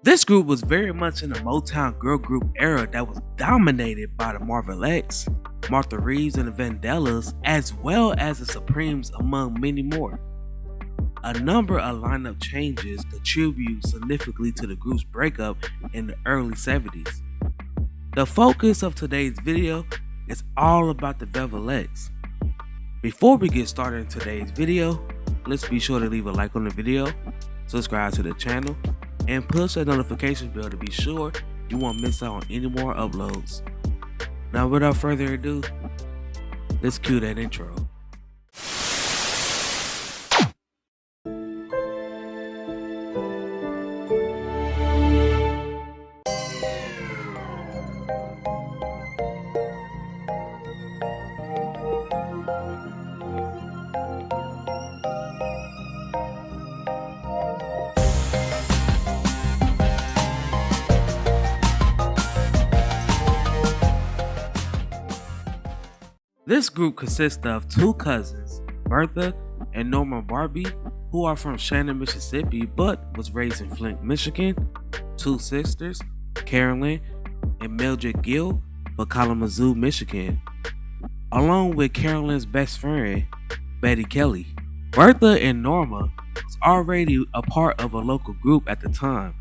This group was very much in the Motown girl group era that was dominated by the Velvelettes, Martha Reeves and the Velvelettes, as well as the Supremes, among many more. A number of lineup changes contribute significantly to the group's breakup in the early 70s. The focus of today's video is all about the Velvelettes. Before we get started in today's video, let's be sure to leave a like on the video, subscribe to the channel, and push that notification bell to be sure you won't miss out on any more uploads. Now without further ado, let's cue that intro. This group consists of two cousins, Bertha and Norma Barbie, who are from Shannon, Mississippi, but was raised in Flint, Michigan. Two sisters, Carolyn and Mildred Gill, from Kalamazoo, Michigan, along with Carolyn's best friend, Betty Kelly. Bertha and Norma was already a part of a local group at the time.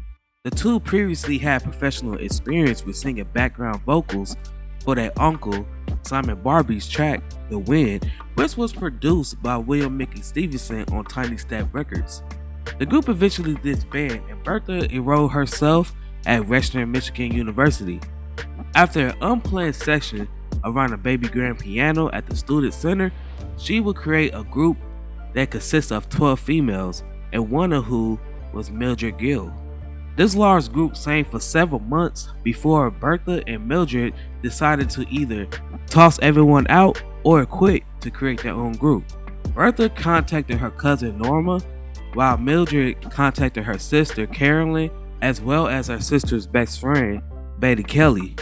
The two previously had professional experience with singing background vocals for their uncle Simon Barbie's track The Wind, which was produced by William Mickey Stevenson on Tiny Step Records. The group eventually disbanded and Bertha enrolled herself at Western Michigan University. After an unplanned session around a baby grand piano at the Student Center, she would create a group that consists of 12 females, and one of who was Mildred Gill. This large group sang for several months before Bertha and Mildred decided to either toss everyone out or quit to create their own group. Bertha contacted her cousin Norma, while Mildred contacted her sister Carolyn, as well as her sister's best friend, Betty Kelly.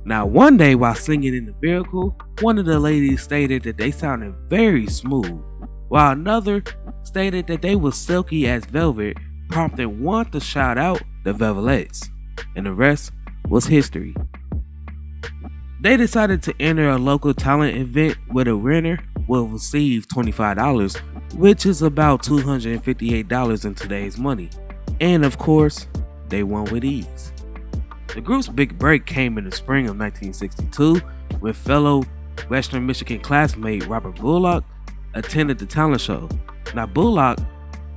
Now one day while singing in the vehicle, one of the ladies stated that they sounded very smooth, while another stated that they were silky as velvet, prompting one to shout out the Velvelettes, and the rest was history. They decided to enter a local talent event where the winner will receive $25, which is about $258 in today's money. And of course, they won with ease. The group's big break came in the spring of 1962 when fellow Western Michigan classmate Robert Bullock attended the talent show. Now Bullock,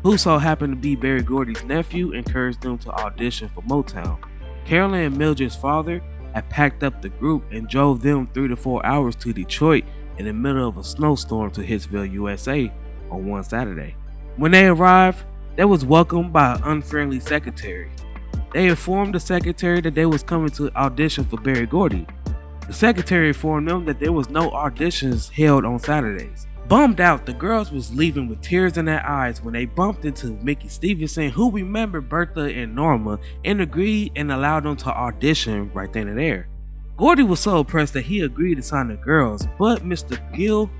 who so happened to be Berry Gordy's nephew, encouraged them to audition for Motown. Carolyn and Mildred's father had packed up the group and drove them 3 to 4 hours to Detroit in the middle of a snowstorm to Hitsville, USA on one Saturday. When they arrived, they was welcomed by an unfriendly secretary. They informed the secretary that they was coming to audition for Berry Gordy. The secretary informed them that there was no auditions held on Saturdays. Bummed out, the girls was leaving with tears in their eyes when they bumped into Mickey Stevenson, who remembered Bertha and Norma and agreed and allowed them to audition right then and there. Gordy was so impressed that he agreed to sign the girls, but Mr. Gill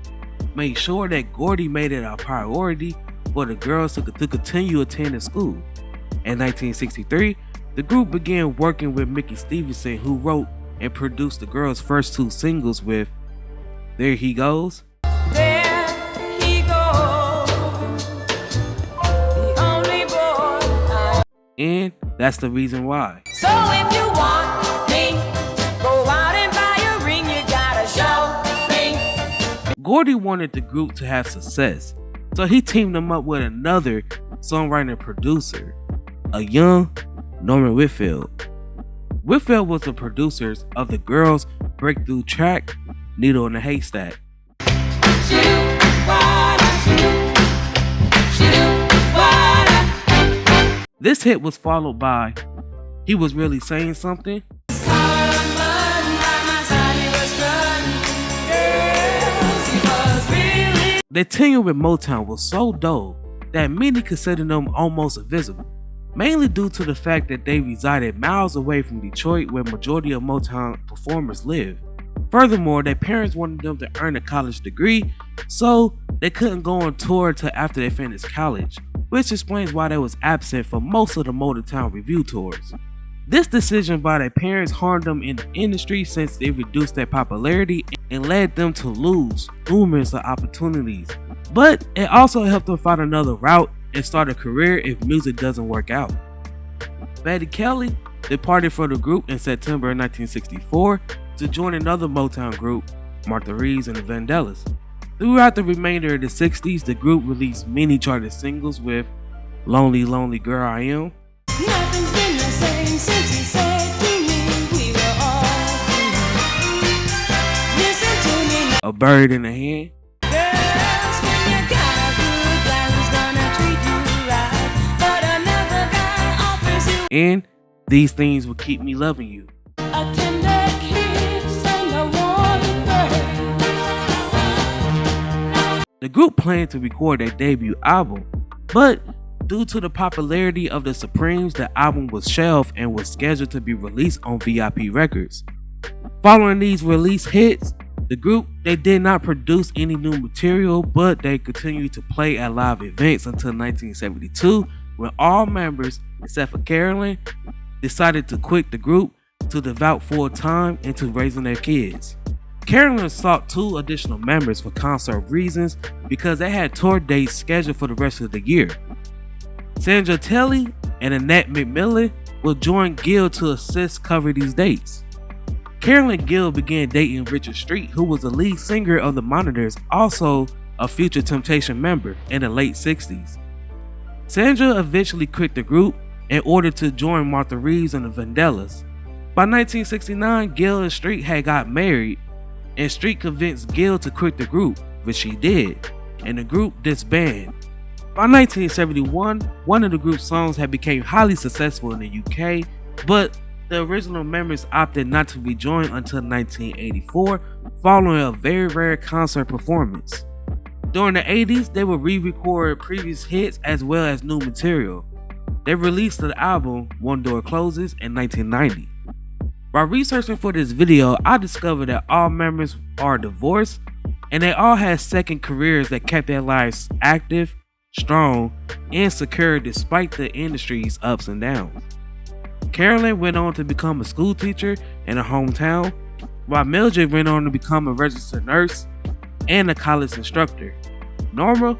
made sure that Gordy made it a priority for the girls to continue attending school. In 1963, the group began working with Mickey Stevenson, who wrote and produced the girls' first two singles with There He Goes and That's the Reason Why. So if you want me, go out and buy a ring, you gotta show me. Gordy wanted the group to have success, so he teamed them up with another songwriter and producer, a young Norman Whitfield. Whitfield was the producers of the girls' breakthrough track, Needle in a Haystack. This hit was followed by He Was Really Saying Something. Their tenure with Motown was so dull that many considered them almost invisible, mainly due to the fact that they resided miles away from Detroit, where majority of Motown performers live. Furthermore, their parents wanted them to earn a college degree, so they couldn't go on tour until after they finished college, which explains why they was absent for most of the Motown review tours. This decision by their parents harmed them in the industry since it reduced their popularity and led them to lose numerous opportunities. But it also helped them find another route and start a career if music doesn't work out. Betty Kelly departed from the group in September 1964 to join another Motown group, Martha Reeves and the Velvelettes. Throughout the remainder of the 60s, the group released many charted singles with Lonely Lonely Girl I Am, Nothing's been the same since you said to me we were all free. Listen to me now, A Bird in the Hand, girls, when you got a good guy who's gonna treat you right, but another guy offers you and These Things Will Keep Me Loving You. a tender kiss and a warm embrace. The group planned to record their debut album, but due to the popularity of the Supremes, the album was shelved and was scheduled to be released on VIP Records. Following these release hits, the group they did not produce any new material, but they continued to play at live events until 1972, when all members, except for Carolyn, decided to quit the group to devote full time into raising their kids. Carolyn sought 2 additional members for concert reasons because they had tour dates scheduled for the rest of the year. Sandra Telly and Annette McMillan will join Gill to assist cover these dates. Carolyn Gill began dating Richard Street, who was the lead singer of the Monitors, also a Future Temptation member, in the late 60s. Sandra eventually quit the group in order to join Martha Reeves and the Velvelettes. By 1969, Gill and Street had got married, and Street convinced Gill to quit the group, which she did, and the group disbanded. By 1971, one of the group's songs had become highly successful in the UK, but the original members opted not to rejoin until 1984, following a very rare concert performance. During the 80s, they would re-record previous hits as well as new material. They released the album One Door Closes in 1990. While researching for this video, I discovered that all members are divorced, and they all had second careers that kept their lives active, strong, and secure despite the industry's ups and downs. Carolyn went on to become a school teacher in her hometown, while Mildred went on to become a registered nurse and a college instructor. Norma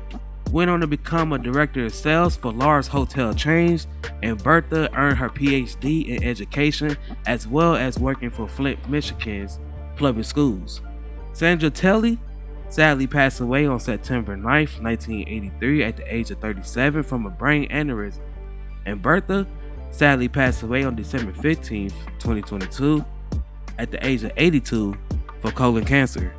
went on to become a director of sales for large hotel chains, and Bertha earned her PhD in education as well as working for Flint, Michigan's public schools. Sandra Telly sadly passed away on September 9th, 1983 at the age of 37 from a brain aneurysm, and Bertha sadly passed away on December 15th, 2022 at the age of 82 for colon cancer.